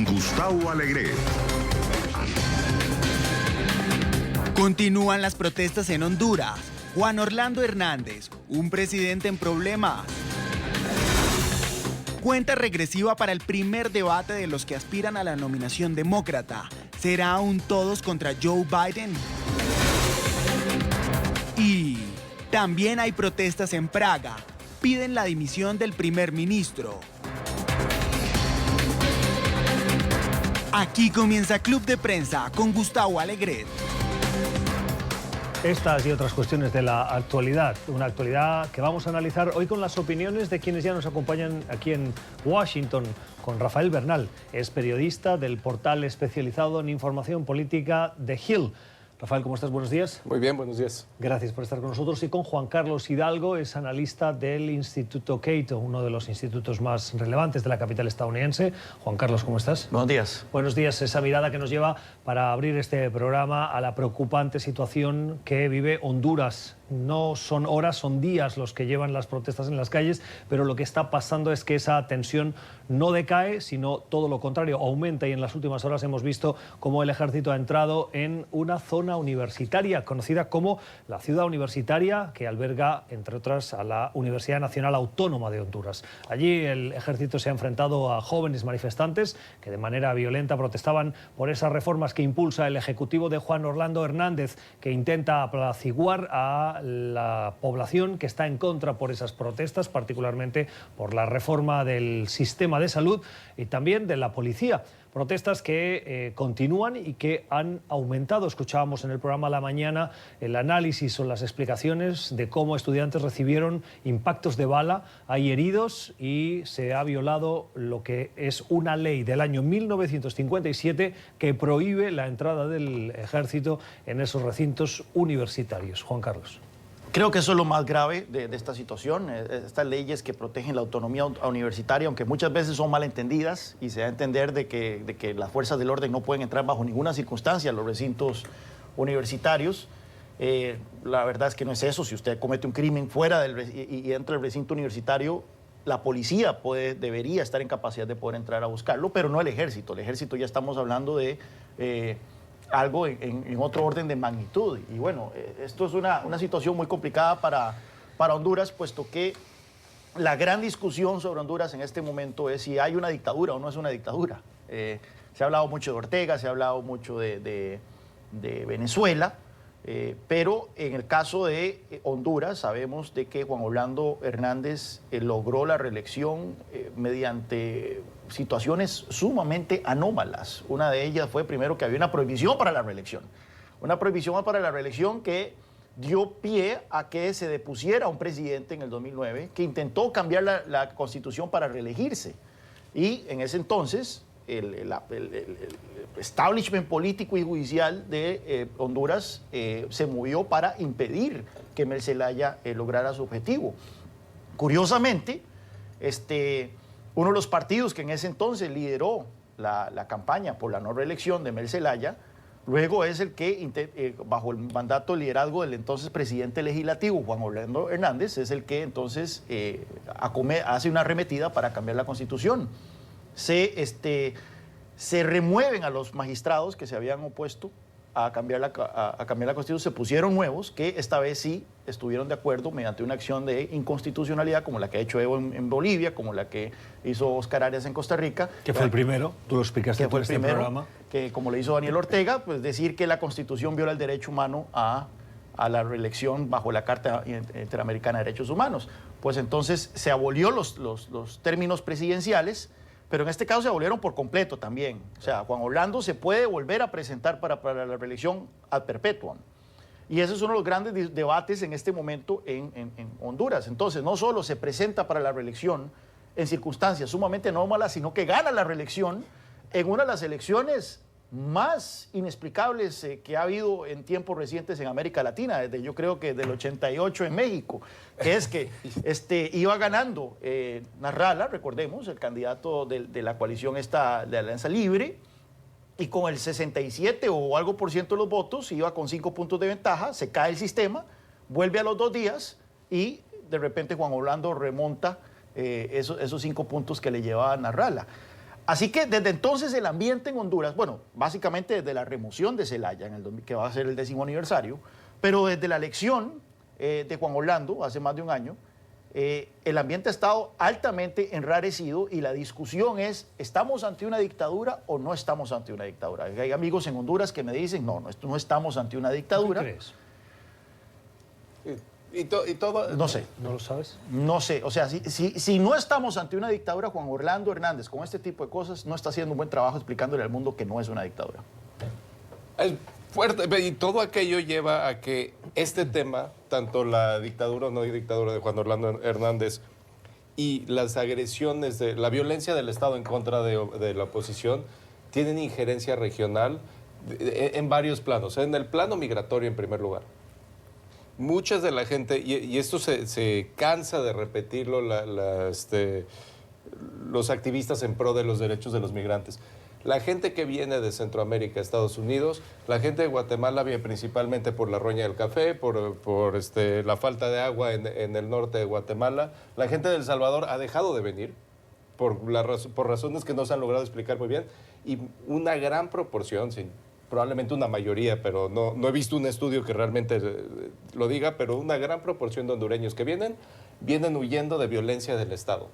con Gustavo Alegret. Continúan las protestas en Honduras. Juan Orlando Hernández, un presidente en problemas. Cuenta regresiva para el primer debate de los que aspiran a la nominación demócrata. ¿Será un todos contra Joe Biden? Y también hay protestas en Praga. Piden la dimisión del primer ministro. Aquí comienza Club de Prensa con Gustavo Alegret. Estas y otras cuestiones de la actualidad, una actualidad que vamos a analizar hoy con las opiniones de quienes ya nos acompañan aquí en Washington, con Rafael Bernal, es periodista del portal especializado en información política The Hill. Rafael, ¿cómo estás? Buenos días. Muy bien, buenos días. Gracias por estar con nosotros. Y con Juan Carlos Hidalgo, es analista del Instituto Cato, uno de los institutos más relevantes de la capital estadounidense. Juan Carlos, ¿cómo estás? Buenos días. Buenos días. Esa mirada que nos lleva para abrir este programa a la preocupante situación que vive Honduras. No son horas, son días los que llevan las protestas en las calles, pero lo que está pasando es que esa tensión no decae, sino todo lo contrario, aumenta, y en las últimas horas hemos visto cómo el ejército ha entrado en una zona universitaria conocida como la Ciudad Universitaria, que alberga, entre otras, a la Universidad Nacional Autónoma de Honduras. Allí el ejército se ha enfrentado a jóvenes manifestantes que de manera violenta protestaban por esas reformas que impulsa el ejecutivo de Juan Orlando Hernández, que intenta apaciguar a la población que está en contra por esas protestas, particularmente por la reforma del sistema de salud y también de la policía. Protestas que continúan y que han aumentado. Escuchábamos en el programa La Mañana el análisis o las explicaciones de cómo estudiantes recibieron impactos de bala, hay heridos y se ha violado lo que es una ley del año 1957 que prohíbe la entrada del ejército en esos recintos universitarios. Juan Carlos. Creo que eso es lo más grave de esta situación, estas leyes que protegen la autonomía universitaria, aunque muchas veces son malentendidas y se da a entender de que las fuerzas del orden no pueden entrar bajo ninguna circunstancia a los recintos universitarios. La verdad es que no es eso. Si usted comete un crimen fuera y entra al recinto universitario, la policía debería estar en capacidad de poder entrar a buscarlo, pero no el ejército. El ejército ya estamos hablando de algo en otro orden de magnitud. Y bueno, esto es una situación muy complicada para Honduras, puesto que la gran discusión sobre Honduras en este momento es si hay una dictadura o no es una dictadura. Se ha hablado mucho de Ortega, se ha hablado mucho de Venezuela, pero en el caso de Honduras sabemos de que Juan Orlando Hernández logró la reelección mediante situaciones sumamente anómalas. Una de ellas fue primero que había una prohibición para la reelección. Una prohibición para la reelección que dio pie a que se depusiera un presidente en el 2009 que intentó cambiar la constitución para reelegirse. Y en ese entonces el establishment político y judicial de Honduras se movió para impedir que Mel Zelaya lograra su objetivo. Curiosamente, uno de los partidos que en ese entonces lideró la campaña por la no reelección de Mel Zelaya, luego es el que, bajo el mandato liderazgo del entonces presidente legislativo, Juan Orlando Hernández, es el que entonces hace una arremetida para cambiar la Constitución. Se remueven a los magistrados que se habían opuesto a cambiar la Constitución, se pusieron nuevos que esta vez sí estuvieron de acuerdo mediante una acción de inconstitucionalidad como la que ha hecho Evo en Bolivia, como la que hizo Oscar Arias en Costa Rica. Que fue el primero, tú lo explicaste en este programa. Que como lo hizo Daniel Ortega, pues decir que la Constitución viola el derecho humano a la reelección bajo la Carta Interamericana de Derechos Humanos. Pues entonces se abolió los términos presidenciales, pero en este caso se abolieron por completo también. O sea, Juan Orlando se puede volver a presentar para la reelección ad perpetuum. Y ese es uno de los grandes debates en este momento en Honduras. Entonces, no solo se presenta para la reelección en circunstancias sumamente anómalas, sino que gana la reelección en una de las elecciones más inexplicables que ha habido en tiempos recientes en América Latina, desde yo creo que del 88 en México, que es que iba ganando Nasrallah, recordemos, el candidato de la coalición de Alianza Libre, y con el 67 o algo por ciento de los votos, iba con 5 puntos de ventaja, se cae el sistema, vuelve a los 2 días y de repente Juan Orlando remonta esos 5 puntos que le llevaba a Nasrallah. Así que desde entonces el ambiente en Honduras, bueno, básicamente desde la remoción de Zelaya, que va a ser el 10º aniversario, pero desde la elección de Juan Orlando, hace más de un año, el ambiente ha estado altamente enrarecido y la discusión es, ¿estamos ante una dictadura o no estamos ante una dictadura? Hay amigos en Honduras que me dicen, no estamos ante una dictadura. ¿Qué crees? Y todo... No sé. ¿No lo sabes? No sé, o sea, si no estamos ante una dictadura, Juan Orlando Hernández, con este tipo de cosas, no está haciendo un buen trabajo explicándole al mundo que no es una dictadura. Es fuerte, y todo aquello lleva a que este tema, tanto la dictadura o no dictadura de Juan Orlando Hernández y las agresiones, la violencia del Estado en contra de la oposición, tienen injerencia regional en varios planos. En el plano migratorio, en primer lugar. Muchas de la gente, y esto se cansa de repetirlo los activistas en pro de los derechos de los migrantes. La gente que viene de Centroamérica, Estados Unidos, la gente de Guatemala viene principalmente por la roña del café, por la falta de agua en el norte de Guatemala. La gente de El Salvador ha dejado de venir por razones que no se han logrado explicar muy bien. Y una gran proporción, sí, probablemente una mayoría, pero no he visto un estudio que realmente lo diga, pero una gran proporción de hondureños que vienen huyendo de violencia del Estado.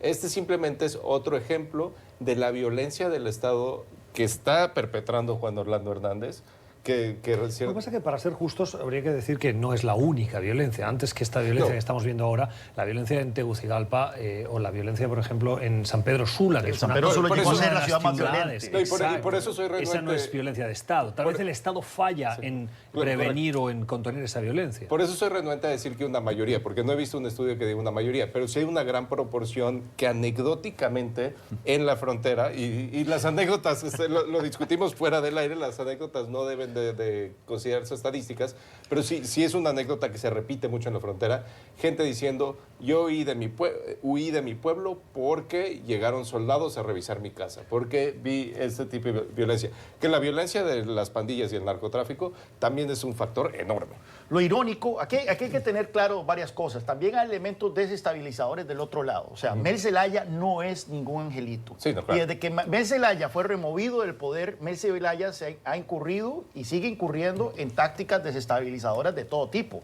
Este simplemente es otro ejemplo de la violencia del Estado que está perpetrando Juan Orlando Hernández. Lo que pasa es que, para ser justos, habría que decir que no es la única violencia. Antes que esta violencia que estamos viendo ahora, la violencia en Tegucigalpa o la violencia, por ejemplo, en San Pedro Sula, que es San Pedro Sula llegó a ser la ciudad más violenta. Y por eso soy renuente. Esa no es violencia de Estado. Tal vez el Estado falla en prevenir o en contener esa violencia. Por eso soy renuente a decir que una mayoría, porque no he visto un estudio que diga una mayoría, pero sí hay una gran proporción que anecdóticamente en la frontera, y las anécdotas, lo discutimos fuera del aire, las anécdotas no deben de considerarse estadísticas, pero sí es una anécdota que se repite mucho en la frontera, gente diciendo, yo huí de mi pueblo porque llegaron soldados a revisar mi casa, porque vi este tipo de violencia. Que la violencia de las pandillas y el narcotráfico también es un factor enorme. Lo irónico, aquí hay que tener claro varias cosas. También hay elementos desestabilizadores del otro lado. O sea, Mel Zelaya no es ningún angelito. Sí, no, claro. Y desde que Mel Zelaya fue removido del poder, Mel Zelaya se ha incurrido y sigue incurriendo en tácticas desestabilizadoras de todo tipo,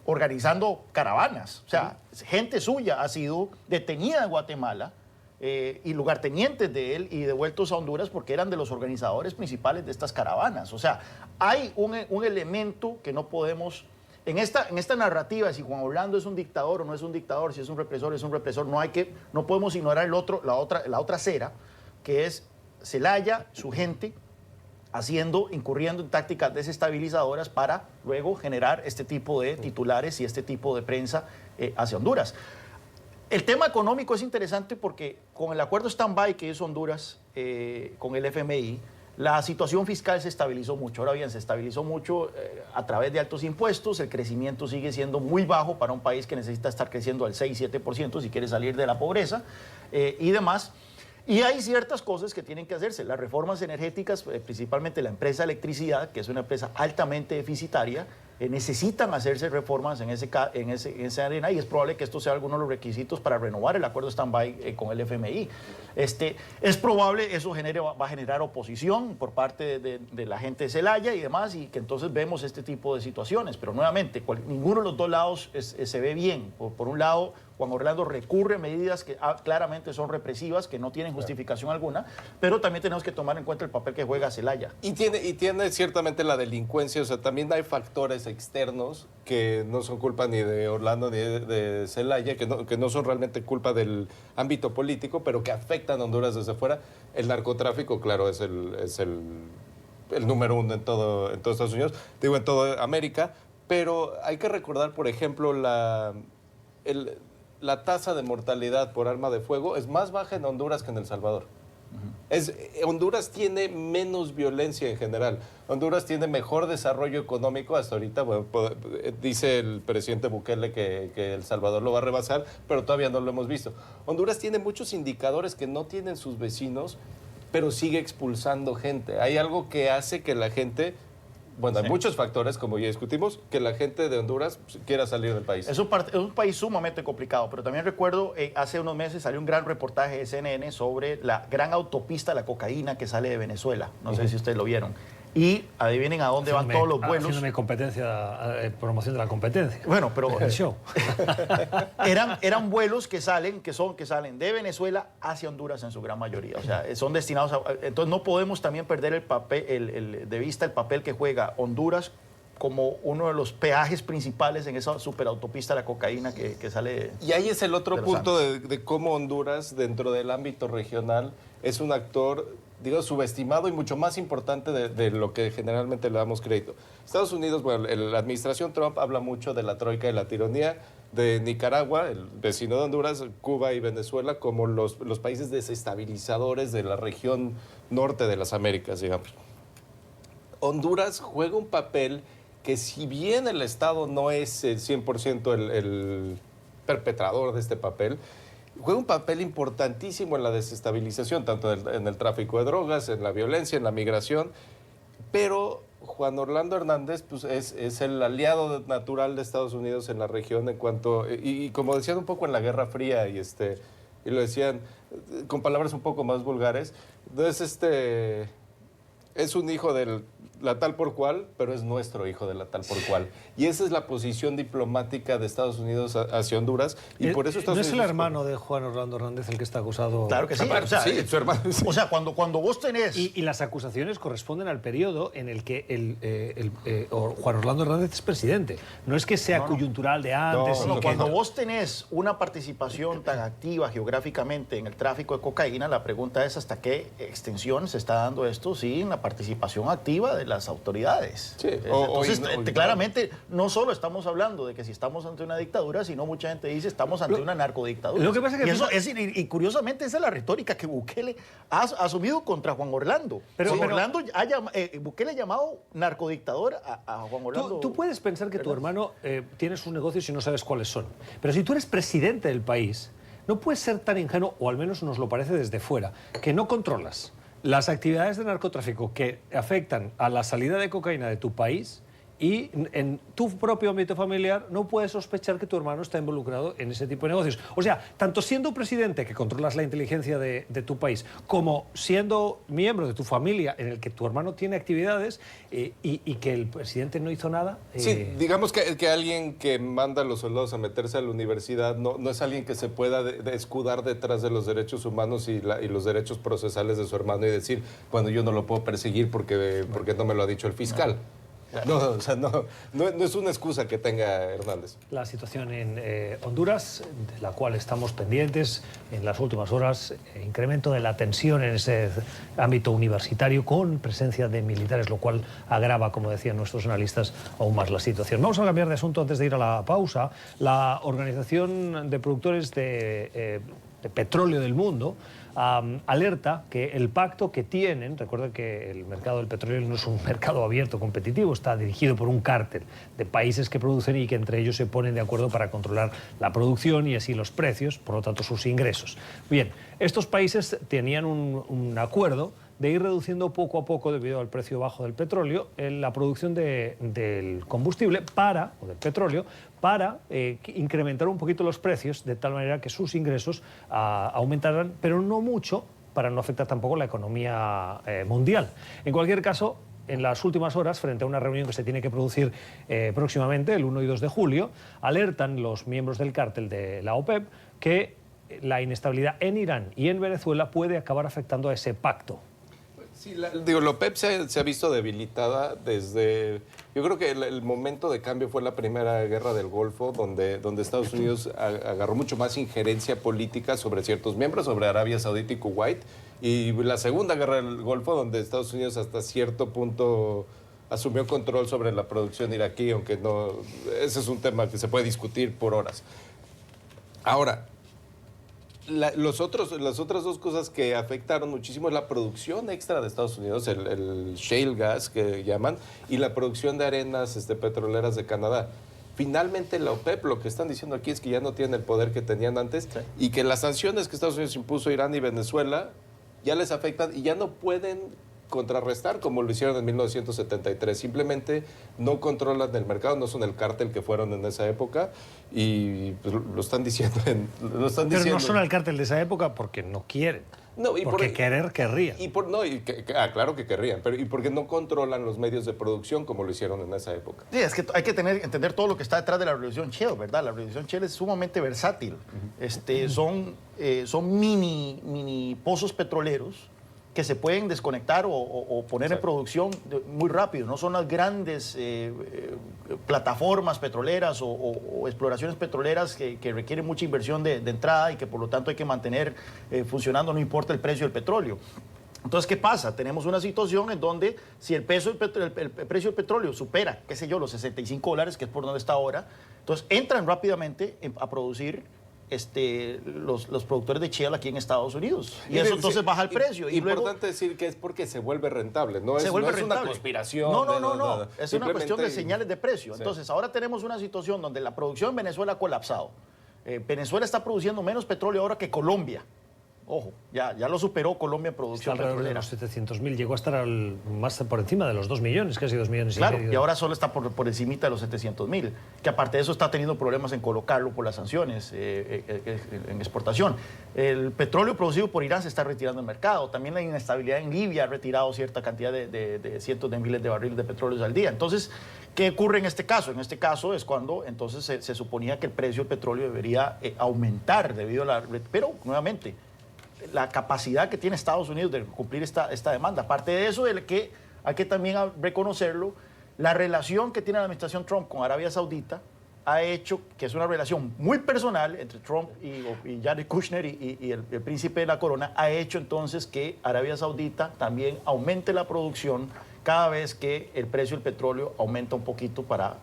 organizando caravanas. O sea, gente suya ha sido detenida en Guatemala y lugartenientes de él y devueltos a Honduras porque eran de los organizadores principales de estas caravanas. O sea, hay un elemento que no podemos... En esta narrativa, si Juan Orlando es un dictador o no es un dictador, si es un represor, no podemos ignorar la otra acera, que es Zelaya, su gente, incurriendo en tácticas desestabilizadoras para luego generar este tipo de titulares y este tipo de prensa hacia Honduras. El tema económico es interesante porque con el acuerdo stand-by que hizo Honduras con el FMI, la situación fiscal se estabilizó mucho. Ahora bien, se estabilizó mucho a través de altos impuestos, el crecimiento sigue siendo muy bajo para un país que necesita estar creciendo al 6-7% si quiere salir de la pobreza y demás. Y hay ciertas cosas que tienen que hacerse. Las reformas energéticas, principalmente la empresa de electricidad, que es una empresa altamente deficitaria, necesitan hacerse reformas en esa arena y es probable que esto sea alguno de los requisitos para renovar el acuerdo stand-by con el FMI. Es probable eso va a generar oposición por parte de la gente de Zelaya y demás y que entonces vemos este tipo de situaciones. Pero nuevamente, ninguno de los dos lados se ve bien. Por un lado, Juan Orlando recurre a medidas que claramente son represivas, que no tienen justificación alguna, pero también tenemos que tomar en cuenta el papel que juega Zelaya. Y tiene ciertamente la delincuencia, o sea, también hay factores externos que no son culpa ni de Orlando ni de Zelaya, que no son realmente culpa del ámbito político, pero que afectan a Honduras desde fuera. El narcotráfico, claro, es el número uno en todo Estados Unidos, digo, en toda América, pero hay que recordar, por ejemplo, la tasa de mortalidad por arma de fuego es más baja en Honduras que en El Salvador. Honduras tiene menos violencia en general. Honduras tiene mejor desarrollo económico hasta ahorita. Bueno, dice el presidente Bukele que El Salvador lo va a rebasar, pero todavía no lo hemos visto. Honduras tiene muchos indicadores que no tienen sus vecinos, pero sigue expulsando gente. Hay algo que hace que la gente bueno, hay Sí. muchos factores, como ya discutimos, que la gente de Honduras quiera salir del país. Es un país sumamente complicado, pero también recuerdo, hace unos meses salió un gran reportaje de CNN sobre la gran autopista de la cocaína que sale de Venezuela. No sé si ustedes lo vieron. Y adivinen a dónde van todos los vuelos. Haciéndome competencia, promoción de la competencia. Bueno, pero El show. eran vuelos que salen de Venezuela hacia Honduras en su gran mayoría. O sea, son destinados a... Entonces no podemos también perder el papel, de vista el papel que juega Honduras como uno de los peajes principales en esa superautopista de la cocaína que sale... Y ahí es el otro de los punto de cómo Honduras, dentro del ámbito regional, es un actor, digo, subestimado y mucho más importante de lo que generalmente le damos crédito. Estados Unidos, bueno, la administración Trump habla mucho de la troika y la tiranía de Nicaragua, el vecino de Honduras, Cuba y Venezuela, como los países desestabilizadores de la región norte de las Américas, digamos. Honduras juega un papel que, si bien el Estado no es el 100% el perpetrador de este papel, juega un papel importantísimo en la desestabilización, tanto en el tráfico de drogas, en la violencia, en la migración, pero Juan Orlando Hernández pues, es el aliado natural de Estados Unidos en la región en cuanto, y como decían un poco en la Guerra Fría, y lo decían con palabras un poco más vulgares, no es es un hijo de la tal por cual, pero es nuestro hijo de la tal por cual. Y esa es la posición diplomática de Estados Unidos hacia Honduras. Y por eso Estados ¿No es el Unidos... hermano de Juan Orlando Hernández el que está acusado? Claro que sí. Aparte, O sea, sí, su hermano. Sí. O sea, cuando vos tenés... Y las acusaciones corresponden al periodo en el que Juan Orlando Hernández es presidente. No es que sea coyuntural de antes. No, y que- Cuando vos tenés una participación tan activa geográficamente en el tráfico de cocaína, la pregunta es hasta qué extensión se está dando esto sin la participación activa de las autoridades. Sí, Entonces, o claramente, no solo estamos hablando de que si estamos ante una dictadura, sino mucha gente dice estamos ante una narcodictadura. lo que pasa es que y, eso fíjate- y curiosamente esa es la retórica que Bukele ha asumido contra Juan Orlando. Bukele ha llamado narcodictador a Juan Orlando. Tú puedes pensar que tu hermano tiene sus negocios y no sabes cuáles son. Pero si tú eres presidente del país, no puedes ser tan ingenuo, o al menos nos lo parece desde fuera, que no controlas las actividades de narcotráfico que afectan a la salida de cocaína de tu país y en tu propio ámbito familiar no puedes sospechar que tu hermano está involucrado en ese tipo de negocios. O sea, tanto siendo presidente, que controlas la inteligencia de tu país, como siendo miembro de tu familia en el que tu hermano tiene actividades y que el presidente no hizo nada. Sí, digamos que alguien que manda a los soldados a meterse a la universidad no es alguien que se pueda escudar detrás de los derechos humanos y los derechos procesales de su hermano y decir, bueno, yo no lo puedo perseguir porque no me lo ha dicho el fiscal. No, o sea, no es una excusa que tenga Hernández. La situación en Honduras, de la cual estamos pendientes en las últimas horas, incremento de la tensión en ese ámbito universitario con presencia de militares, lo cual agrava, como decían nuestros analistas, aún más la situación. Vamos a cambiar de asunto antes de ir a la pausa. La Organización de Productores de Petróleo del Mundo alerta que el pacto que tienen, recuerda que el mercado del petróleo no es un mercado abierto, competitivo, está dirigido por un cártel de países que producen y que entre ellos se ponen de acuerdo para controlar la producción y así los precios, por lo tanto sus ingresos. Bien, estos países tenían un acuerdo de ir reduciendo poco a poco, debido al precio bajo del petróleo, la producción del combustible o del petróleo, para incrementar un poquito los precios, de tal manera que sus ingresos aumentaran, pero no mucho, para no afectar tampoco la economía mundial. En cualquier caso, en las últimas horas, frente a una reunión que se tiene que producir próximamente, el 1 y 2 de julio, alertan los miembros del cártel de la OPEP que la inestabilidad en Irán y en Venezuela puede acabar afectando a ese pacto. Sí, la OPEP se ha visto debilitada desde... Yo creo que el momento de cambio fue la primera guerra del Golfo, donde Estados Unidos agarró mucho más injerencia política sobre ciertos miembros, sobre Arabia Saudita y Kuwait, y la segunda guerra del Golfo, donde Estados Unidos hasta cierto punto asumió control sobre la producción iraquí, aunque no... Ese es un tema que se puede discutir por horas. Ahora... las otras dos cosas que afectaron muchísimo es la producción extra de Estados Unidos, el shale gas que llaman, y la producción de arenas petroleras de Canadá. Finalmente la OPEP lo que están diciendo aquí es que ya no tienen el poder que tenían antes, sí, y que las sanciones que Estados Unidos impuso a Irán y Venezuela ya les afectan y ya no pueden contrarrestar como lo hicieron en 1973. Simplemente no controlan el mercado, no son el cártel que fueron en esa época y pues, lo están diciendo. Pero no son el cártel de esa época porque no quieren. No, y porque querer querrían. Claro que querrían, pero y porque no controlan los medios de producción como lo hicieron en esa época. Sí, es que hay que entender todo lo que está detrás de la Revolución Shale, ¿verdad? La Revolución Shale es sumamente versátil. Son mini pozos petroleros que se pueden desconectar o poner en producción muy rápido. No son las grandes plataformas petroleras o exploraciones petroleras que requieren mucha inversión de entrada y que por lo tanto hay que mantener funcionando, no importa el precio del petróleo. Entonces, ¿qué pasa? Tenemos una situación en donde si el precio del petróleo supera, qué sé yo, los $65, que es por donde está ahora, entonces entran rápidamente a producir los productores de shale aquí en Estados Unidos. Y eso entonces baja el precio. Y importante luego, decir que es porque se vuelve rentable, no es rentable. Una conspiración. No. Es una cuestión de señales de precio. Sí. Entonces, ahora tenemos una situación donde la producción en Venezuela ha colapsado. Venezuela está produciendo menos petróleo ahora que Colombia. Ojo, ya lo superó Colombia en producción petrolera. Los 700.000 llegó a estar más por encima de los 2 millones, casi 2 millones y medio. Claro, y ahora solo está por encimita de los 700.000, que aparte de eso está teniendo problemas en colocarlo por las sanciones en exportación. El petróleo producido por Irán se está retirando del mercado. También la inestabilidad en Libia ha retirado cierta cantidad de cientos de miles de barriles de petróleo al día. Entonces, ¿qué ocurre en este caso? En este caso es cuando entonces se suponía que el precio del petróleo debería aumentar debido a pero, nuevamente, la capacidad que tiene Estados Unidos de cumplir esta demanda. Aparte de eso, hay que también reconocerlo, la relación que tiene la administración Trump con Arabia Saudita ha hecho que es una relación muy personal entre Trump y Jared Kushner y el príncipe de la corona, ha hecho entonces que Arabia Saudita también aumente la producción cada vez que el precio del petróleo aumenta un poquito para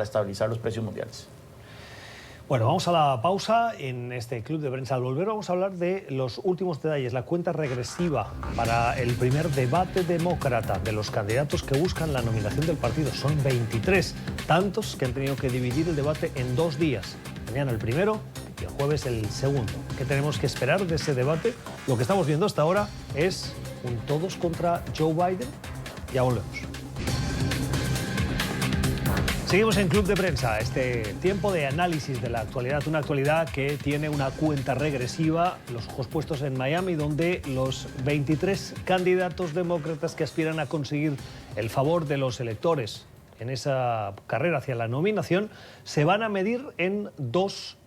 estabilizar los precios mundiales. Bueno, vamos a la pausa en este Club de Prensa. Al volver vamos a hablar de los últimos detalles, la cuenta regresiva para el primer debate demócrata de los candidatos que buscan la nominación del partido. Son 23, tantos que han tenido que dividir el debate en 2 días. Mañana el primero y el jueves el segundo. ¿Qué tenemos que esperar de ese debate? Lo que estamos viendo hasta ahora es un todos contra Joe Biden. Ya volvemos. Seguimos en Club de Prensa, este tiempo de análisis de la actualidad, una actualidad que tiene una cuenta regresiva, los ojos puestos en Miami, donde los 23 candidatos demócratas que aspiran a conseguir el favor de los electores en esa carrera hacia la nominación se van a medir en 2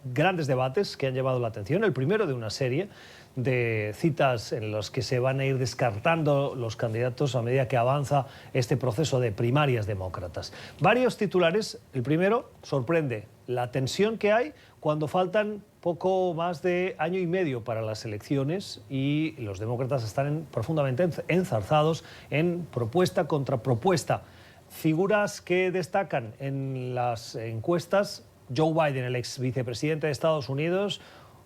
grandes debates que han llevado la atención. El primero de una serie de citas en las que se van a ir descartando los candidatos a medida que avanza este proceso de primarias demócratas. Varios titulares. El primero sorprende la tensión que hay cuando faltan poco más de año y medio para las elecciones y los demócratas están profundamente enzarzados en propuesta contra propuesta. Figuras que destacan en las encuestas: Joe Biden, el ex vicepresidente de Estados Unidos,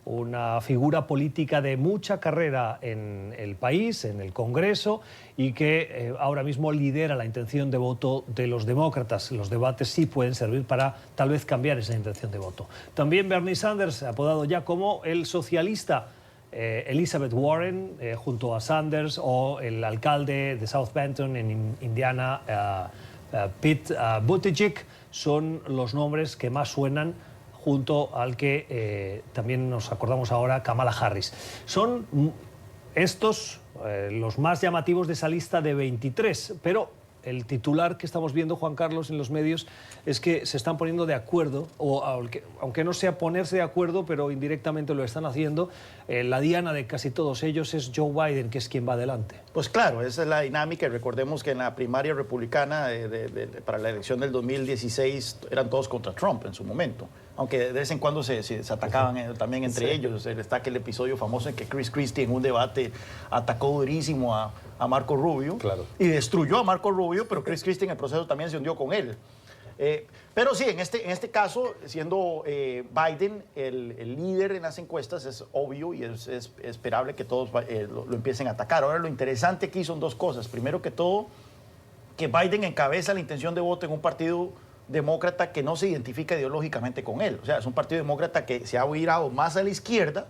una figura política de mucha carrera en el país, en el Congreso, y que ahora mismo lidera la intención de voto de los demócratas. Los debates sí pueden servir para tal vez cambiar esa intención de voto. También Bernie Sanders, apodado ya como el socialista, Elizabeth Warren junto a Sanders, o el alcalde de South Benton en Indiana, Pete Buttigieg, son los nombres que más suenan, junto al que también nos acordamos ahora, Kamala Harris. Son estos los más llamativos de esa lista de 23, pero el titular que estamos viendo, Juan Carlos, en los medios es que se están poniendo de acuerdo, o aunque no sea ponerse de acuerdo, pero indirectamente lo están haciendo. La diana de casi todos ellos es Joe Biden, que es quien va adelante. Pues claro, esa es la dinámica. Recordemos que en la primaria republicana para la elección del 2016 eran todos contra Trump en su momento, aunque de vez en cuando se atacaban también entre ellos. Está aquel episodio famoso en que Chris Christie en un debate atacó durísimo a Marco Rubio, claro, y destruyó a Marco Rubio, pero Chris Christie en el proceso también se hundió con él. Pero sí, en este caso, siendo Biden el líder en las encuestas, es obvio y es esperable que todos lo empiecen a atacar. Ahora, lo interesante aquí son 2 cosas. Primero que todo, que Biden encabeza la intención de voto en un partido demócrata que no se identifica ideológicamente con él. O sea, es un partido demócrata que se ha virado más a la izquierda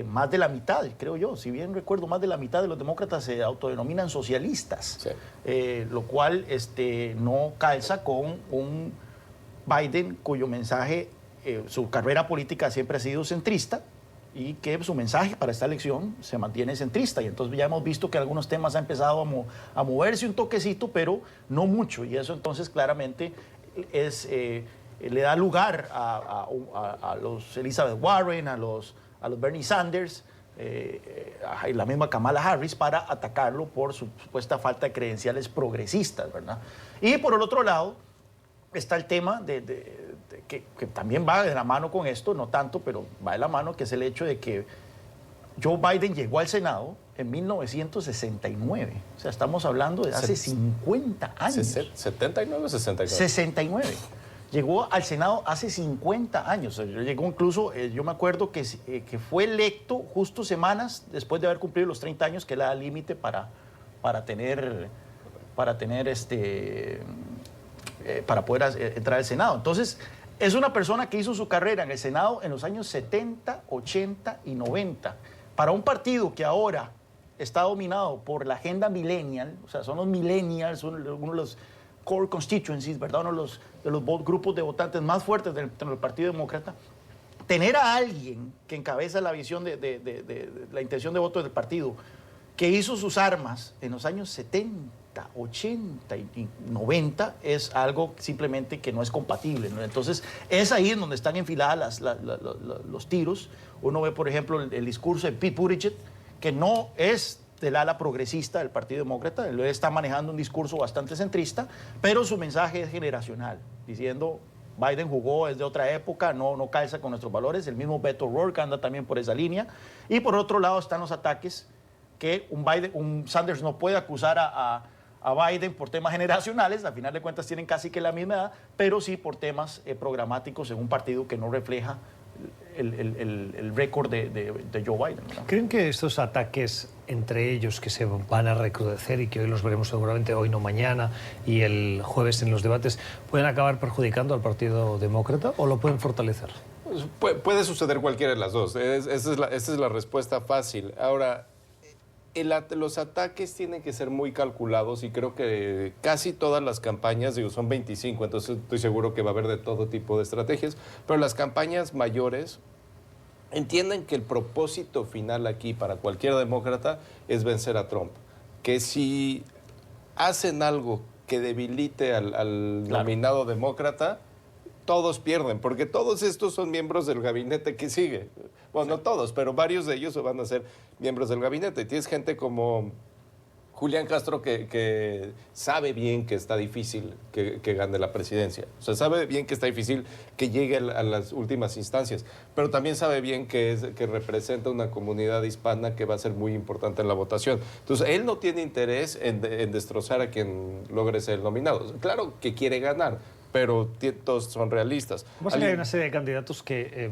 más de la mitad, creo yo, si bien recuerdo, más de la mitad de los demócratas se autodenominan socialistas, Sí. Lo cual no calza con un Biden cuyo mensaje, su carrera política siempre ha sido centrista y que su mensaje para esta elección se mantiene centrista. Y entonces ya hemos visto que algunos temas han empezado a moverse un toquecito, pero no mucho. Y eso entonces claramente le da lugar a los Elizabeth Warren, a los Bernie Sanders y la misma Kamala Harris para atacarlo por su supuesta falta de credenciales progresistas, ¿verdad? Y por el otro lado está el tema que también va de la mano con esto, no tanto, pero va de la mano, que es el hecho de que Joe Biden llegó al Senado en 1969. O sea, estamos hablando de hace 50 años. ¿79 o 69? 69. Llegó al Senado hace 50 años. Llegó incluso, yo me acuerdo que fue electo justo semanas después de haber cumplido los 30 años, que es la edad límite para poder entrar al Senado. Entonces, es una persona que hizo su carrera en el Senado en los años 70, 80 y 90. Para un partido que ahora está dominado por la agenda millennial, o sea, son los millennials, uno de los core constituencies, ¿verdad? Uno de los grupos de votantes más fuertes del Partido Demócrata, tener a alguien que encabeza la visión de la intención de voto del partido, que hizo sus armas en los años 70, 80 y 90, es algo simplemente que no es compatible, ¿no? Entonces, es ahí en donde están enfiladas los tiros. Uno ve, por ejemplo, el discurso de Pete Buttigieg, que no es del ala progresista del Partido Demócrata. Él está manejando un discurso bastante centrista, pero su mensaje es generacional, diciendo Biden jugó desde otra época, no calza con nuestros valores. El mismo Beto O'Rourke anda también por esa línea. Y por otro lado están los ataques que un Sanders no puede acusar a Biden por temas generacionales, al final de cuentas tienen casi que la misma edad, pero sí por temas programáticos en un partido que no refleja el récord de Joe Biden, ¿no? ¿Creen que estos ataques entre ellos que se van a recrudecer y que hoy los veremos seguramente, hoy no mañana, y el jueves en los debates, pueden acabar perjudicando al Partido Demócrata o lo pueden fortalecer? Puede suceder cualquiera de las dos. Esa es la respuesta fácil. Ahora, los ataques tienen que ser muy calculados y creo que casi todas las campañas, son 25, entonces estoy seguro que va a haber de todo tipo de estrategias, pero las campañas mayores entienden que el propósito final aquí para cualquier demócrata es vencer a Trump. Que si hacen algo que debilite al nominado demócrata, todos pierden, porque todos estos son miembros del gabinete que sigue. Bueno, no todos, pero varios de ellos van a ser miembros del gabinete. Y tienes gente como Julián Castro que sabe bien que está difícil que gane la presidencia. O sea, sabe bien que está difícil que llegue a las últimas instancias, pero también sabe bien que representa una comunidad hispana que va a ser muy importante en la votación. Entonces, él no tiene interés en destrozar a quien logre ser nominado. Claro que quiere ganar, pero todos son realistas. Hay una serie de candidatos que...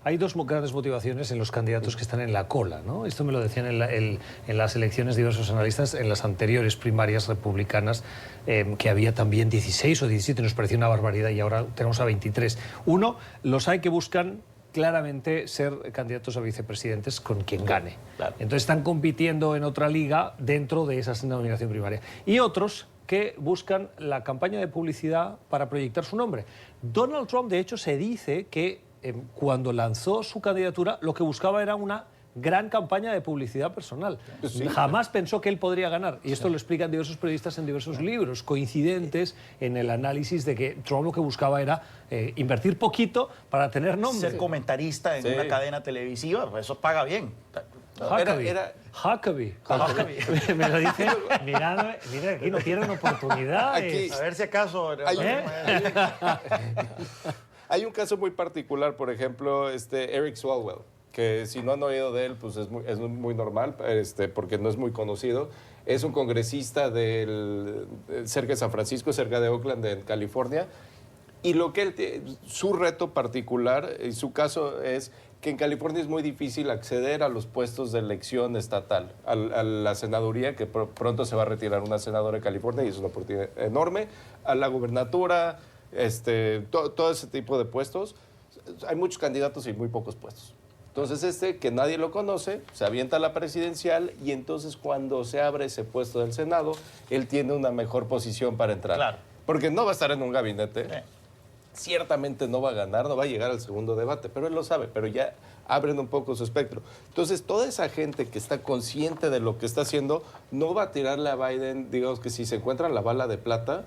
hay dos grandes motivaciones en los candidatos que están en la cola, ¿no? Esto me lo decían en las elecciones diversos analistas, en las anteriores primarias republicanas, que había también 16 o 17, nos parecía una barbaridad, y ahora tenemos a 23. Uno, los hay que buscan claramente ser candidatos a vicepresidentes con quien gane. Claro. Entonces están compitiendo en otra liga dentro de esa nominación primaria. Y otros que buscan la campaña de publicidad para proyectar su nombre. Donald Trump, de hecho, se dice que cuando lanzó su candidatura, lo que buscaba era una gran campaña de publicidad personal. Sí. Jamás pensó que él podría ganar. Y esto lo explican diversos periodistas en diversos libros, coincidentes en el análisis de que Trump lo que buscaba era invertir poquito para tener nombre. Ser comentarista en una cadena televisiva, pues eso paga bien. Huckabee. Me lo dice, mira, aquí no pierden oportunidades. A ver si acaso... Hay un caso muy particular, por ejemplo, Eric Swalwell, que si no han oído de él, pues es muy normal, porque no es muy conocido. Es un congresista cerca de San Francisco, cerca de Oakland, en California. Y su reto particular, y su caso es que en California es muy difícil acceder a los puestos de elección estatal, a la senaduría, que pronto se va a retirar una senadora de California y es una oportunidad enorme, a la gubernatura, todo ese tipo de puestos. Hay muchos candidatos y muy pocos puestos. Entonces que nadie lo conoce, se avienta a la presidencial y entonces cuando se abre ese puesto del Senado, él tiene una mejor posición para entrar. Claro. Porque no va a estar en un gabinete. Ciertamente no va a ganar, no va a llegar al segundo debate, pero él lo sabe, pero ya abren un poco su espectro. Entonces, toda esa gente que está consciente de lo que está haciendo, no va a tirarle a Biden, digamos que si se encuentran la bala de plata,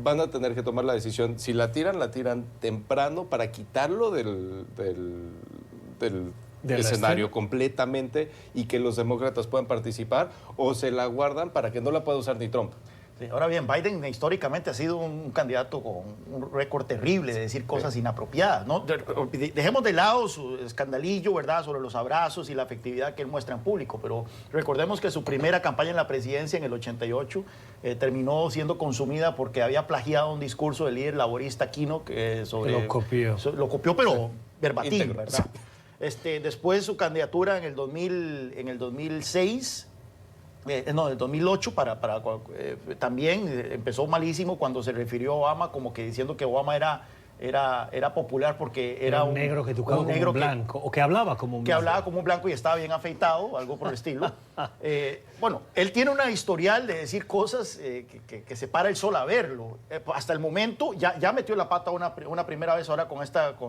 van a tener que tomar la decisión. Si la tiran temprano para quitarlo del escenario completamente y que los demócratas puedan participar, o se la guardan para que no la pueda usar ni Trump. Sí, ahora bien, Biden históricamente ha sido un candidato con un récord terrible de decir cosas inapropiadas, ¿no? Dejemos de lado su escandalillo, ¿verdad?, sobre los abrazos y la afectividad que él muestra en público, pero recordemos que su primera campaña en la presidencia en el 88 terminó siendo consumida porque había plagiado un discurso del líder laborista Aquino sobre... Lo copió. Lo copió, pero verbatim, Íntegro, ¿verdad? Después su candidatura en el 2006... No, del 2008 también empezó malísimo cuando se refirió a Obama como que diciendo que Obama era popular porque era un negro que tocaba como un blanco, o que hablaba como un blanco. Que hablaba como un blanco y estaba bien afeitado, algo por el estilo. Bueno, él tiene una historial de decir cosas que se para el sol a verlo. Hasta el momento ya metió la pata una primera vez ahora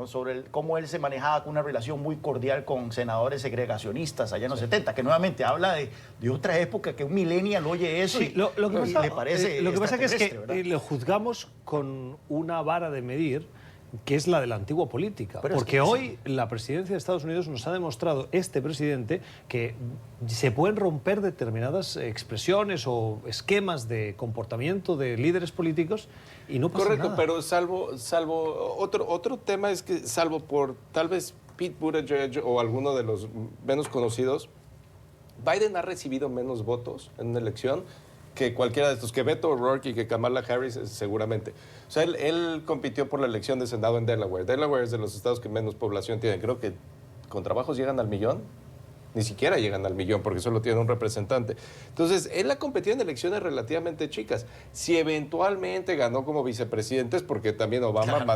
sobre cómo él se manejaba con una relación muy cordial con senadores segregacionistas allá en los 70, que nuevamente habla de otra época, que un millennial oye eso y le parece lo que pasa que es que ¿verdad? lo juzgamos con una vara de medir que es la de la antigua política. Pero porque hoy la presidencia de Estados Unidos nos ha demostrado, este presidente, que se pueden romper determinadas expresiones o esquemas de comportamiento de líderes políticos y no pasa Correcto, nada. pero salvo otro tema es que salvo por tal vez Pete Buttigieg o alguno de los menos conocidos, Biden ha recibido menos votos en una elección que cualquiera de estos, que Beto O'Rourke y que Kamala Harris seguramente. O sea, él compitió por la elección de Senado en Delaware. Delaware es de los estados que menos población tienen. Creo que con trabajos llegan al millón. Ni siquiera llegan al millón porque solo tienen un representante. Entonces, él ha competido en elecciones relativamente chicas. Si eventualmente ganó como vicepresidente es porque también Obama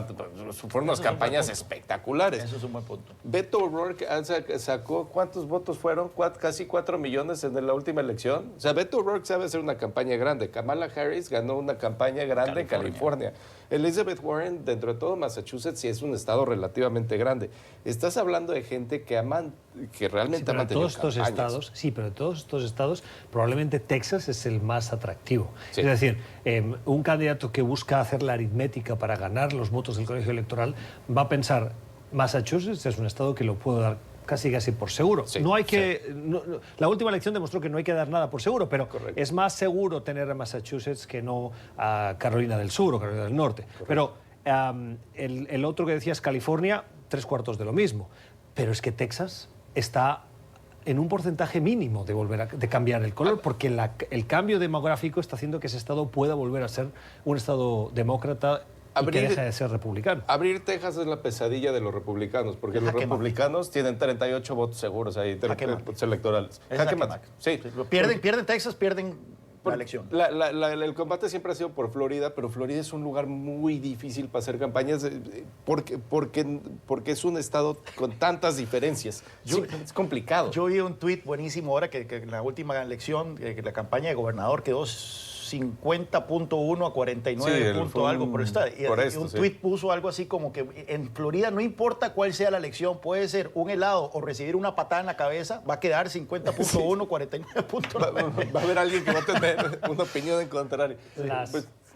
fueron unas campañas espectaculares. Eso es un buen punto. Beto O'Rourke sacó, ¿cuántos votos fueron? Casi 4 millones en la última elección. O sea, Beto O'Rourke sabe hacer una campaña grande. Kamala Harris ganó una campaña grande en California. Elizabeth Warren, dentro de todo Massachusetts, sí es un estado relativamente grande. Estás hablando de gente que realmente ha mantenido todos estos campañas. estados, sí, pero de todos estos estados, probablemente Texas es el más atractivo. Sí. Es decir, un candidato que busca hacer la aritmética para ganar los votos del colegio electoral va a pensar, Massachusetts es un estado que lo puedo dar casi por seguro. Sí, no hay que, la última elección demostró que no hay que dar nada por seguro, pero Correcto. es más seguro tener a Massachusetts que no a Carolina del Sur o Carolina del Norte. Correcto. Pero el otro que decías, California, 3/4 de lo mismo. Pero es que Texas está en un porcentaje mínimo de cambiar el color, porque el cambio demográfico está haciendo que ese estado pueda volver a ser un estado demócrata y que deje de ser republicano. Abrir Texas es la pesadilla de los republicanos, porque los republicanos tienen 38 votos seguros ahí, votos electorales. Jaque mate. Sí. Pierden Texas, pierden la elección. El combate siempre ha sido por Florida, pero Florida es un lugar muy difícil para hacer campañas porque es un estado con tantas diferencias. Es complicado. Yo vi un tuit buenísimo ahora que en la última elección, que la campaña de gobernador quedó 50.1 a 49 punto algo por estado. Y un tuit puso algo así como que en Florida no importa cuál sea la elección, puede ser un helado o recibir una patada en la cabeza, va a quedar 50.1, 49.9. Va a haber alguien que va a tener una opinión en contrario.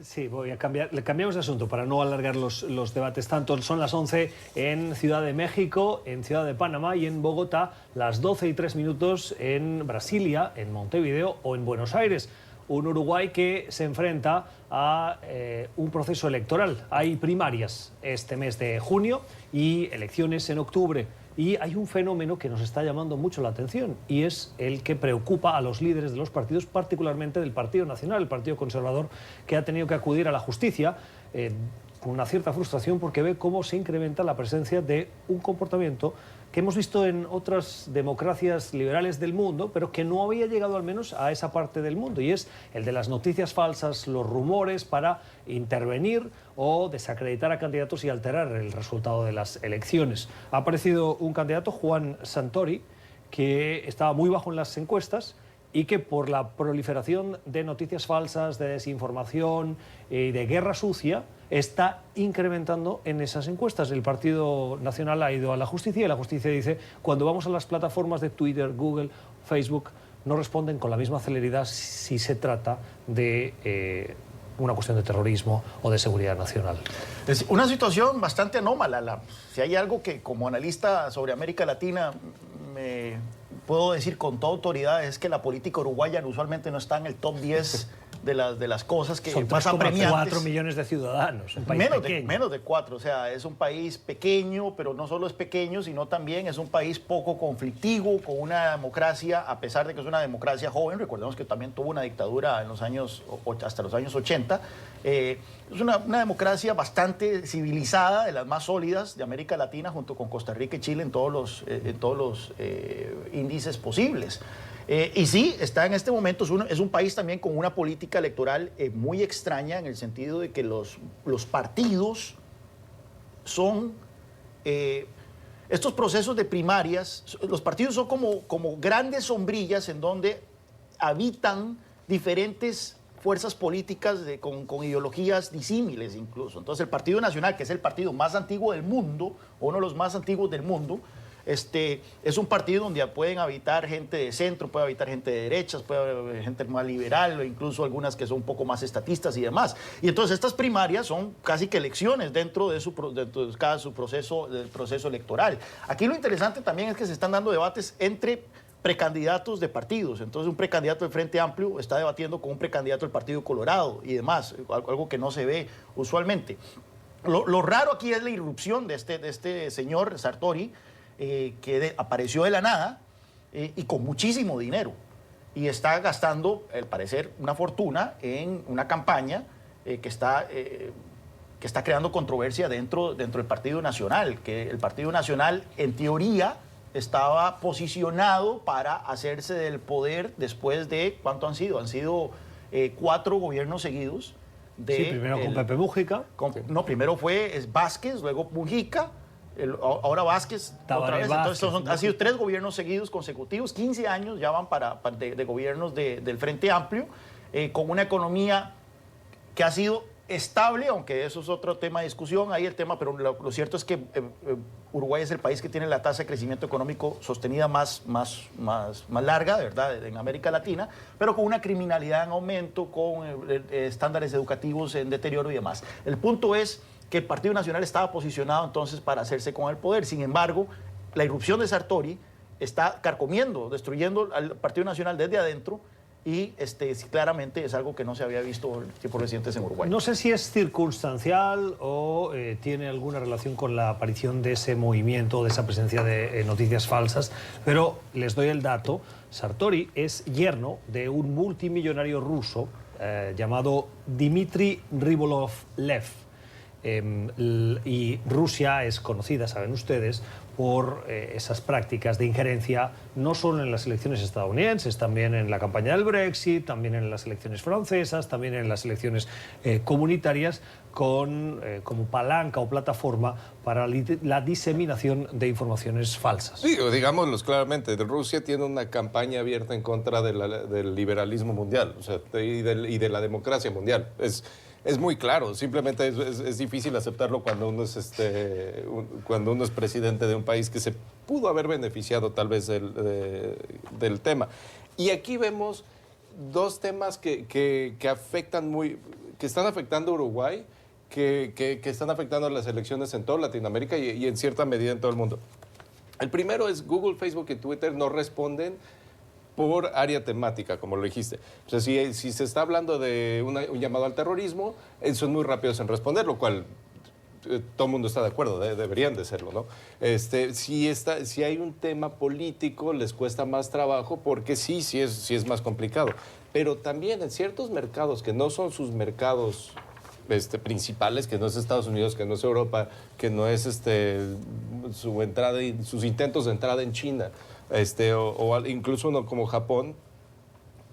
Sí, voy a cambiar. Le cambiamos de asunto para no alargar los debates tanto. Son las 11 en Ciudad de México, en Ciudad de Panamá y en Bogotá, las 12:03 en Brasilia, en Montevideo o en Buenos Aires. Un Uruguay que se enfrenta a un proceso electoral. Hay primarias este mes de junio y elecciones en octubre. Y hay un fenómeno que nos está llamando mucho la atención y es el que preocupa a los líderes de los partidos, particularmente del Partido Nacional, el Partido Conservador, que ha tenido que acudir a la justicia con una cierta frustración porque ve cómo se incrementa la presencia de un comportamiento que hemos visto en otras democracias liberales del mundo, pero que no había llegado al menos a esa parte del mundo, y es el de las noticias falsas, los rumores para intervenir o desacreditar a candidatos y alterar el resultado de las elecciones. Ha aparecido un candidato, Juan Santori, que estaba muy bajo en las encuestas y que por la proliferación de noticias falsas, de desinformación y de guerra sucia, está incrementando en esas encuestas. El Partido Nacional ha ido a la justicia y la justicia dice, cuando vamos a las plataformas de Twitter, Google, Facebook, no responden con la misma celeridad si se trata de una cuestión de terrorismo o de seguridad nacional. Es una situación bastante anómala. Si hay algo que como analista sobre América Latina me puedo decir con toda autoridad es que la política uruguaya usualmente no está en el top 10 de las cosas que son más apremiantes. 4 millones de ciudadanos, un país pequeño. Menos de 4, o sea, es un país pequeño, pero no solo es pequeño, sino también es un país poco conflictivo, con una democracia, a pesar de que es una democracia joven, recordemos que también tuvo una dictadura en los años, hasta los años 80, es una democracia bastante civilizada, de las más sólidas de América Latina, junto con Costa Rica y Chile en todos los índices posibles. Y sí, está en este momento, es un país también con una política electoral muy extraña, en el sentido de que los partidos son, estos procesos de primarias, los partidos son como grandes sombrillas en donde habitan diferentes fuerzas políticas con ideologías disímiles incluso. Entonces el Partido Nacional, que es el partido más antiguo del mundo, uno de los más antiguos del mundo, es un partido donde pueden habitar gente de centro, puede habitar gente de derechas, puede haber gente más liberal, o incluso algunas que son un poco más estatistas y demás. Y entonces estas primarias son casi que elecciones dentro de cada su proceso electoral. Aquí lo interesante también es que se están dando debates entre precandidatos de partidos. Entonces un precandidato del Frente Amplio está debatiendo con un precandidato del Partido Colorado y demás, algo que no se ve usualmente. Lo raro aquí es la irrupción de este señor Sartori, que apareció de la nada y con muchísimo dinero. Y está gastando, al parecer, una fortuna en una campaña que está creando controversia dentro del Partido Nacional, que el Partido Nacional, en teoría, estaba posicionado para hacerse del poder después de, ¿cuánto han sido? Han sido 4 gobiernos seguidos. Sí, primero con Pepe Mujica. No, primero fue Vázquez, luego Mujica, ahora Vázquez, otra vez. Entonces han sido 3 gobiernos seguidos consecutivos, 15 años ya van de gobiernos del Frente Amplio, con una economía que ha sido estable, aunque eso es otro tema de discusión, ahí el tema, pero lo cierto es que Uruguay es el país que tiene la tasa de crecimiento económico sostenida más larga, de verdad, en América Latina, pero con una criminalidad en aumento, con estándares educativos en deterioro y demás. El punto es que el Partido Nacional estaba posicionado entonces para hacerse con el poder. Sin embargo, la irrupción de Sartori está carcomiendo, destruyendo al Partido Nacional desde adentro, y claramente es algo que no se había visto en tiempos recientes en Uruguay. No sé si es circunstancial o tiene alguna relación con la aparición de ese movimiento, de esa presencia de noticias falsas, pero les doy el dato. Sartori es yerno de un multimillonario ruso llamado Dmitry Rybolovlev. Y Rusia es conocida, saben ustedes, por esas prácticas de injerencia, no solo en las elecciones estadounidenses, también en la campaña del Brexit, también en las elecciones francesas, también en las elecciones comunitarias, como palanca o plataforma para la diseminación de informaciones falsas. Digámoslo claramente, Rusia tiene una campaña abierta en contra del liberalismo mundial, o sea, y de la democracia mundial. Es muy claro, simplemente es difícil aceptarlo cuando uno es presidente de un país que se pudo haber beneficiado tal vez del tema. Y aquí vemos 2 temas que están afectando a Uruguay, que están afectando a las elecciones en toda Latinoamérica y en cierta medida en todo el mundo. El primero es Google, Facebook y Twitter no responden por área temática, como lo dijiste. O sea, si se está hablando de un llamado al terrorismo, son muy rápidos en responder, lo cual todo el mundo está de acuerdo, deberían de serlo, ¿no? Si hay un tema político, les cuesta más trabajo porque sí es más complicado. Pero también en ciertos mercados que no son sus mercados principales, que no es Estados Unidos, que no es Europa, que no es su entrada y sus intentos de entrada en China, incluso uno como Japón,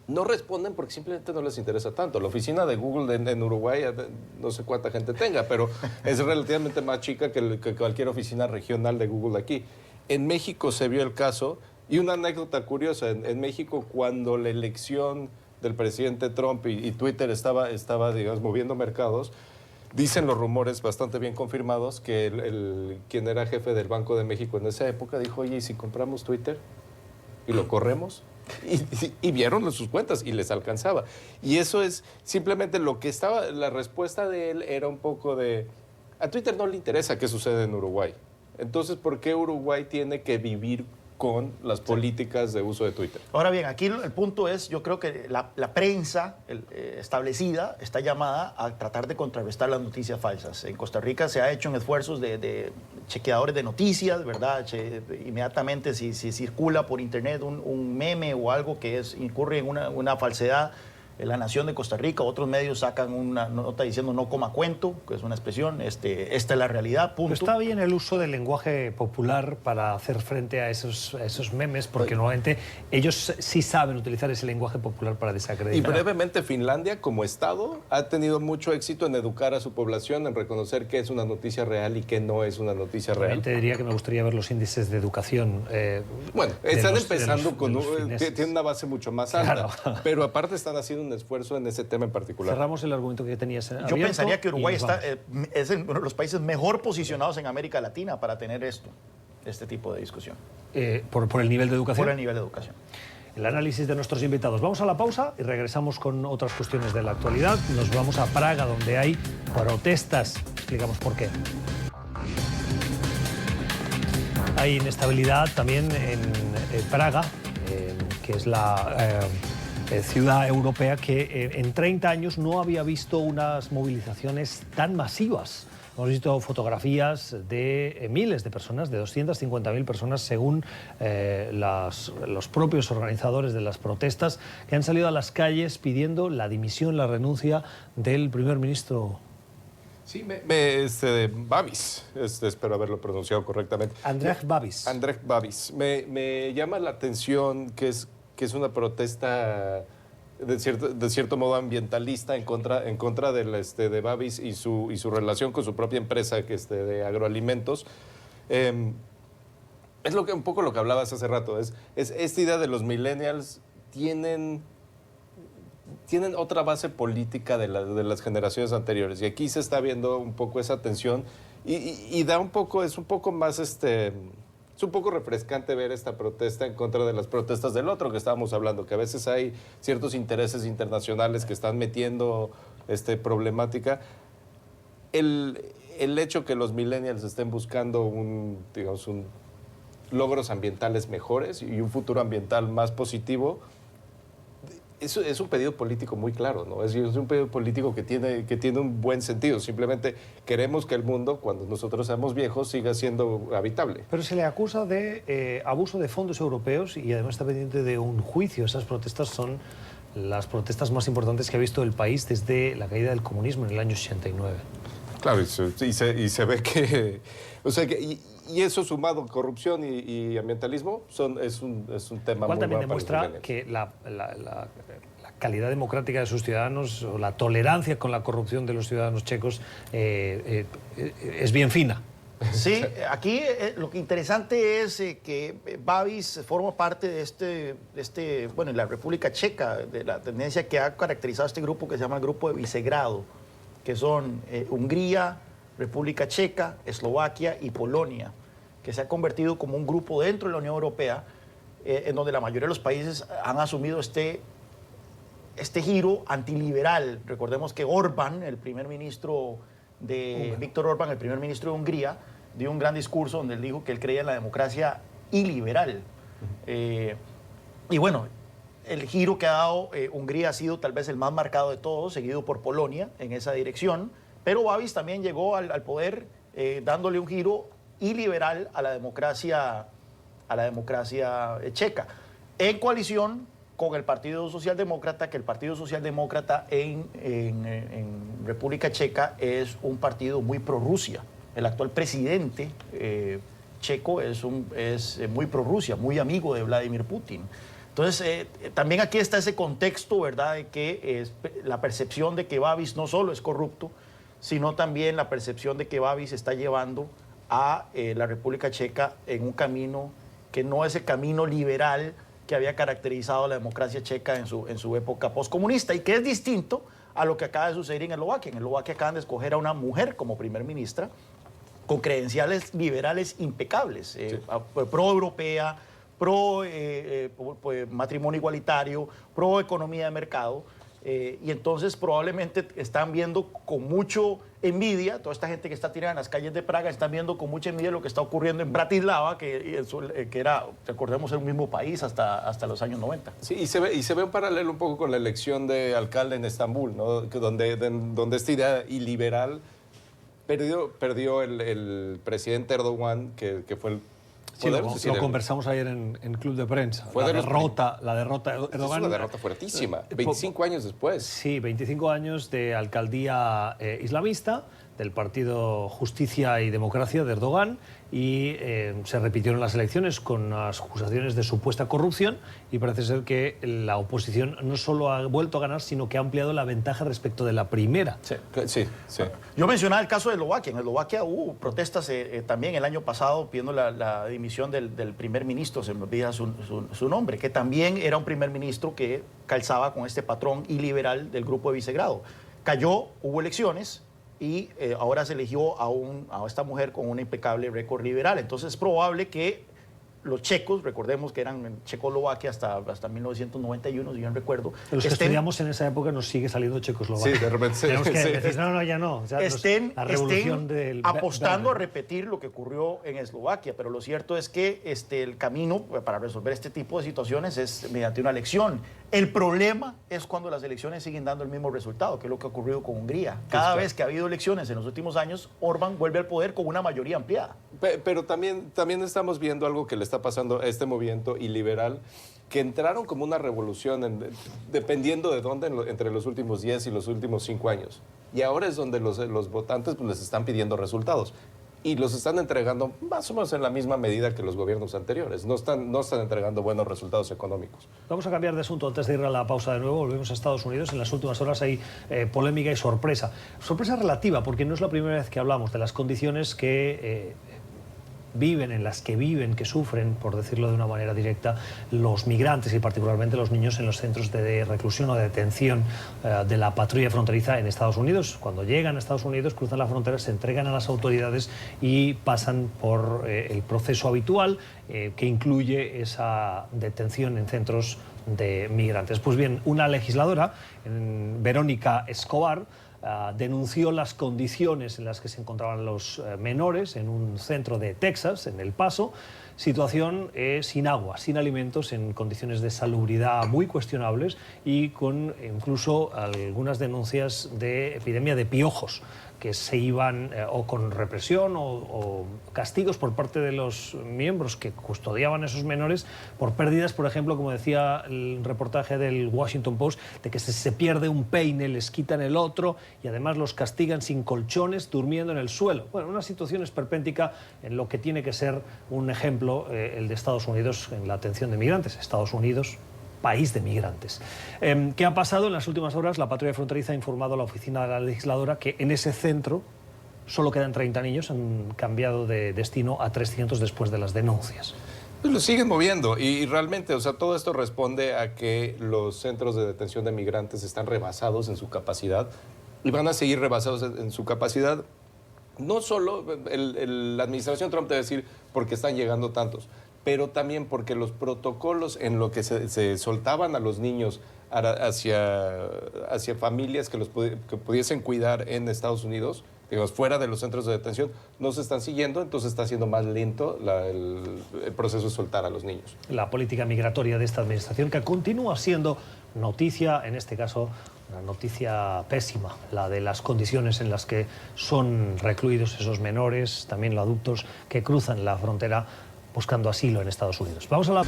no responden porque simplemente no les interesa tanto. La oficina de Google en Uruguay, no sé cuánta gente tenga, pero es relativamente más chica que cualquier oficina regional de Google aquí. En México se vio el caso, y una anécdota curiosa, en México cuando la elección del presidente Trump y Twitter estaba, digamos, moviendo mercados, dicen los rumores bastante bien confirmados que quien era jefe del Banco de México en esa época dijo, oye, ¿y si compramos Twitter y lo corremos? Y vieron sus cuentas y les alcanzaba. Y eso es simplemente lo que estaba, la respuesta de él era un poco de, a Twitter no le interesa qué sucede en Uruguay. Entonces, ¿por qué Uruguay tiene que vivir con las políticas de uso de Twitter? Ahora bien, aquí el punto es, yo creo que la prensa establecida está llamada a tratar de contrarrestar las noticias falsas. En Costa Rica se ha hecho en esfuerzos de chequeadores de noticias, ¿verdad? Inmediatamente si circula por internet un meme o algo que incurre en una falsedad, La Nación de Costa Rica, otros medios sacan una nota diciendo no coma cuento, que es una expresión, esta es la realidad, punto. Pero está bien el uso del lenguaje popular para hacer frente a esos memes, porque normalmente ellos sí saben utilizar ese lenguaje popular para desacreditar. Y brevemente, Finlandia como Estado ha tenido mucho éxito en educar a su población, en reconocer qué es una noticia real y qué no es una noticia real. Te diría que me gustaría ver los índices de educación. Bueno, están empezando tienen una base mucho más alta, claro. Pero aparte están haciendo un esfuerzo en ese tema en particular. Cerramos el argumento que tenías abierto. Yo pensaría que Uruguay es uno de los países mejor posicionados en América Latina para tener este tipo de discusión. ¿Por el nivel de educación? Por el nivel de educación. El análisis de nuestros invitados. Vamos a la pausa y regresamos con otras cuestiones de la actualidad. Nos vamos a Praga, donde hay protestas. Explicamos por qué. Hay inestabilidad también en Praga, que es la ciudad europea que en 30 años no había visto unas movilizaciones tan masivas. Hemos visto fotografías de miles de personas, de 250.000 personas, según los propios organizadores de las protestas, que han salido a las calles pidiendo la dimisión, la renuncia del primer ministro. Sí, Babis, espero haberlo pronunciado correctamente. Andrej Babis. Andrej Babis. Me llama la atención que es una protesta de cierto modo ambientalista en contra de Babis y su relación con su propia empresa de agroalimentos. Es un poco lo que hablabas hace rato. Es esta idea de los millennials tienen otra base política de las generaciones anteriores. Y aquí se está viendo un poco esa tensión y es un poco más es un poco refrescante ver esta protesta en contra de las protestas del otro que estábamos hablando, que a veces hay ciertos intereses internacionales que están metiendo problemática. El hecho que los millennials estén buscando logros ambientales mejores y un futuro ambiental más positivo, es un pedido político muy claro, ¿no? Es un pedido político que tiene un buen sentido. Simplemente queremos que el mundo, cuando nosotros seamos viejos, siga siendo habitable. Pero se le acusa de abuso de fondos europeos y además está pendiente de un juicio. Esas protestas son las protestas más importantes que ha visto el país desde la caída del comunismo en el año 89. Claro, y se ve que... O sea, y eso sumado corrupción y ambientalismo es un tema muy también bueno demuestra que la calidad democrática de sus ciudadanos o la tolerancia con la corrupción de los ciudadanos checos es bien fina. Sí, aquí lo que interesante es que Babis forma parte de la República Checa, de la tendencia que ha caracterizado este grupo que se llama el Grupo de Visegrado, que son Hungría, República Checa, Eslovaquia y Polonia, que se ha convertido como un grupo dentro de la Unión Europea, en donde la mayoría de los países han asumido este giro antiliberal. Recordemos que Orbán, el primer ministro Víctor Orbán, el primer ministro de Hungría, dio un gran discurso donde él dijo que él creía en la democracia iliberal. Y bueno, el giro que ha dado Hungría ha sido tal vez el más marcado de todos, seguido por Polonia en esa dirección, pero Babis también llegó al poder dándole un giro iliberal a la democracia checa, en coalición con el Partido Socialdemócrata, que el Partido Socialdemócrata en República Checa es un partido muy pro-Rusia. El actual presidente checo es muy pro-Rusia, muy amigo de Vladimir Putin. Entonces, también aquí está ese contexto, ¿verdad?, de que la percepción de que Babiš no solo es corrupto, sino también la percepción de que Babiš está llevando a la República Checa en un camino que no es el camino liberal que había caracterizado a la democracia checa en su época postcomunista y que es distinto a lo que acaba de suceder en Eslovaquia. En Eslovaquia acaban de escoger a una mujer como primer ministra con credenciales liberales impecables, pro-europea, pro matrimonio igualitario, pro economía de mercado. Y entonces probablemente están viendo con mucho envidia, toda esta gente que está tirada en las calles de Praga, están viendo con mucha envidia lo que está ocurriendo en Bratislava, que era, recordemos, el mismo país hasta los años 90. Sí, y se ve un paralelo un poco con la elección de alcalde en Estambul, ¿no? donde esta idea iliberal perdió el presidente Erdogan, que fue el poder. Sí, lo conversamos ayer en Club de Prensa. La derrota de Erdogan. Es una derrota fuertísima, 25 años después. Sí, 25 años de alcaldía islamista, del partido Justicia y Democracia de Erdogan, y se repitieron las elecciones con las acusaciones de supuesta corrupción, y parece ser que la oposición no solo ha vuelto a ganar, sino que ha ampliado la ventaja respecto de la primera. Sí. Yo mencionaba el caso de Eslovaquia. En Eslovaquia hubo protestas también el año pasado pidiendo la dimisión del primer ministro, se me olvida su nombre, que también era un primer ministro que calzaba con este patrón iliberal del Grupo de Visegrado. Cayó, hubo elecciones, y ahora se eligió a esta mujer con un impecable récord liberal. Entonces es probable que los checos, recordemos que eran en Checoslovaquia hasta 1991, si bien recuerdo. Los que estudiamos en esa época nos sigue saliendo Checoslovaquia. Sí, de repente. Tenemos que decir, no, ya no. O sea, estén del apostando a repetir lo que ocurrió en Eslovaquia, pero lo cierto es que el camino para resolver este tipo de situaciones es mediante una elección. El problema es cuando las elecciones siguen dando el mismo resultado, que es lo que ha ocurrido con Hungría. Cada vez que ha habido elecciones en los últimos años, Orbán vuelve al poder con una mayoría ampliada. Pero también estamos viendo algo que le está pasando a este movimiento iliberal, que entraron como una revolución, dependiendo de dónde, entre los últimos 10 y los últimos 5 años. Y ahora es donde los votantes pues, les están pidiendo resultados. Y los están entregando más o menos en la misma medida que los gobiernos anteriores. No están entregando buenos resultados económicos. Vamos a cambiar de asunto antes de ir a la pausa de nuevo. Volvemos a Estados Unidos. En las últimas horas hay polémica y sorpresa. Sorpresa relativa, porque no es la primera vez que hablamos de las condiciones que que sufren, por decirlo de una manera directa, los migrantes y particularmente los niños en los centros de reclusión o de detención de la patrulla fronteriza en Estados Unidos. Cuando llegan a Estados Unidos, cruzan la frontera, se entregan a las autoridades y pasan por el proceso habitual que incluye esa detención en centros de migrantes. Pues bien, una legisladora, Verónica Escobar, denunció las condiciones en las que se encontraban los menores en un centro de Texas, en El Paso, situación sin agua, sin alimentos, en condiciones de salubridad muy cuestionables y con incluso algunas denuncias de epidemia de piojos que se iban o con represión o castigos por parte de los miembros que custodiaban a esos menores por pérdidas, por ejemplo, como decía el reportaje del Washington Post, de que se pierde un peine, les quitan el otro y además los castigan sin colchones, durmiendo en el suelo. Bueno, una situación esperpéntica en lo que tiene que ser un ejemplo, el de Estados Unidos en la atención de migrantes. Estados Unidos, país de migrantes. ¿Qué ha pasado? En las últimas horas la patrulla fronteriza ha informado a la oficina de la legisladora que en ese centro solo quedan 30 niños, han cambiado de destino a 300 después de las denuncias. Pues lo siguen moviendo y realmente, o sea, todo esto responde a que los centros de detención de migrantes están rebasados en su capacidad y van a seguir rebasados en su capacidad. No solo la administración Trump debe decir porque están llegando tantos, pero también porque los protocolos en lo que se soltaban a los niños hacia familias que pudiesen cuidar en Estados Unidos, digamos, fuera de los centros de detención, no se están siguiendo, entonces está siendo más lento el proceso de soltar a los niños. La política migratoria de esta administración, que continúa siendo noticia, en este caso, una noticia pésima, la de las condiciones en las que son recluidos esos menores, también los adultos que cruzan la frontera buscando asilo en Estados Unidos. Vamos a la...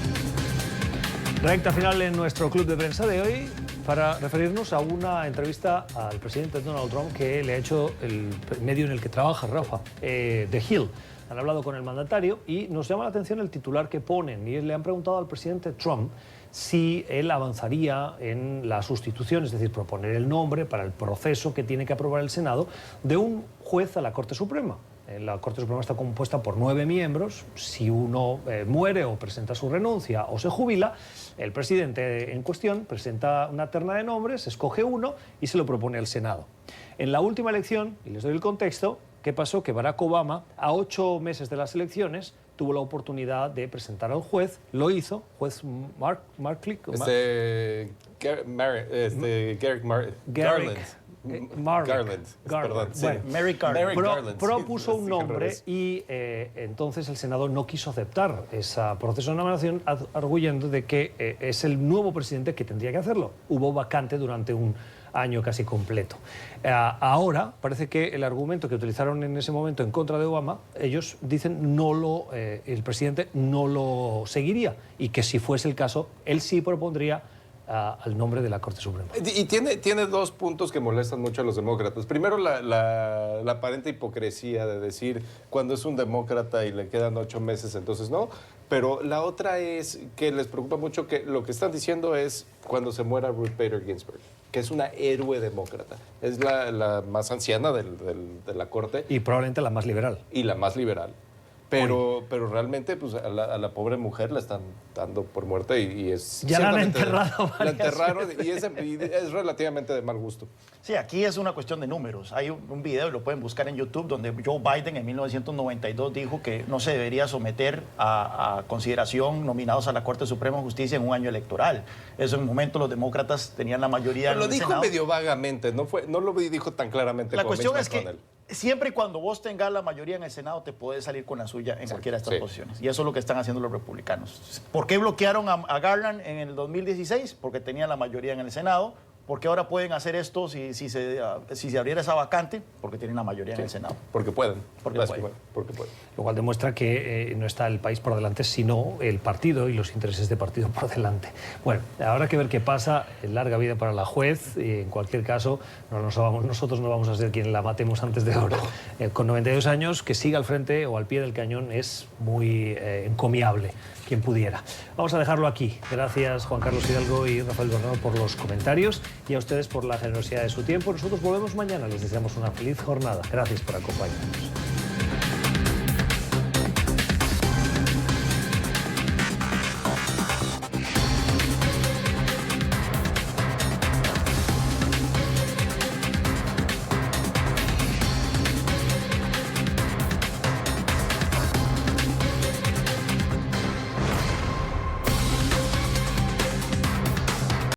Recta final en nuestro club de prensa de hoy para referirnos a una entrevista al presidente Donald Trump que le ha hecho el medio en el que trabaja, Rafa, The Hill. Han hablado con el mandatario y nos llama la atención el titular que ponen y le han preguntado al presidente Trump si él avanzaría en la sustitución, es decir, proponer el nombre para el proceso que tiene que aprobar el Senado de un juez a la Corte Suprema. La Corte Suprema está compuesta por 9 miembros. Si uno muere o presenta su renuncia o se jubila, el presidente en cuestión presenta una terna de nombres, escoge uno y se lo propone al Senado. En la última elección, y les doy el contexto, ¿qué pasó? Que Barack Obama, a 8 meses de las elecciones, tuvo la oportunidad de presentar al juez, lo hizo, juez Garland. Perdón, sí. Bueno, Merrick Garland. Propuso un nombre y entonces el Senado no quiso aceptar ese proceso de nominación, arguyendo de que es el nuevo presidente que tendría que hacerlo. Hubo vacante durante un año casi completo. Ahora parece que el argumento que utilizaron en ese momento en contra de Obama, ellos dicen el presidente no lo seguiría y que si fuese el caso, él sí propondría al nombre de la Corte Suprema. Y tiene dos puntos que molestan mucho a los demócratas. Primero, la aparente hipocresía de decir cuando es un demócrata y le quedan 8 meses, entonces no. Pero la otra es que les preocupa mucho que lo que están diciendo es cuando se muera Ruth Bader Ginsburg, que es una héroe demócrata. Es la más anciana de la Corte. Y probablemente la más liberal. Y la más liberal. Pero realmente pues, a la pobre mujer la están dando por muerta y es... Ya la han enterrado. La enterraron y es relativamente de mal gusto. Sí, aquí es una cuestión de números. Hay un video, y lo pueden buscar en YouTube, donde Joe Biden en 1992 dijo que no se debería someter a consideración nominados a la Corte Suprema de Justicia en un año electoral. Eso en un momento los demócratas tenían la mayoría Pero en el lo dijo Senado. medio vagamente, no lo dijo tan claramente La como cuestión Mitch es que McConnell. siempre y cuando vos tengas la mayoría en el Senado, te puedes salir con la suya en cualquiera de estas posiciones. Y eso es lo que están haciendo los republicanos. ¿Por qué bloquearon a Garland en el 2016? Porque tenían la mayoría en el Senado. ¿Por qué ahora pueden hacer esto si se abriera esa vacante? Porque tienen la mayoría en el Senado. Porque pueden. Porque pueden. Lo cual demuestra que no está el país por delante, sino el partido y los intereses de partido por delante. Bueno, habrá que ver qué pasa. Larga vida para la juez. Y en cualquier caso, nosotros no vamos a ser quienes la matemos antes de ahora. Con 92 años, que siga al frente o al pie del cañón es muy encomiable. Quien pudiera. Vamos a dejarlo aquí. Gracias Juan Carlos Hidalgo y Rafael Bernardo por los comentarios y a ustedes por la generosidad de su tiempo. Nosotros volvemos mañana. Les deseamos una feliz jornada. Gracias por acompañarnos.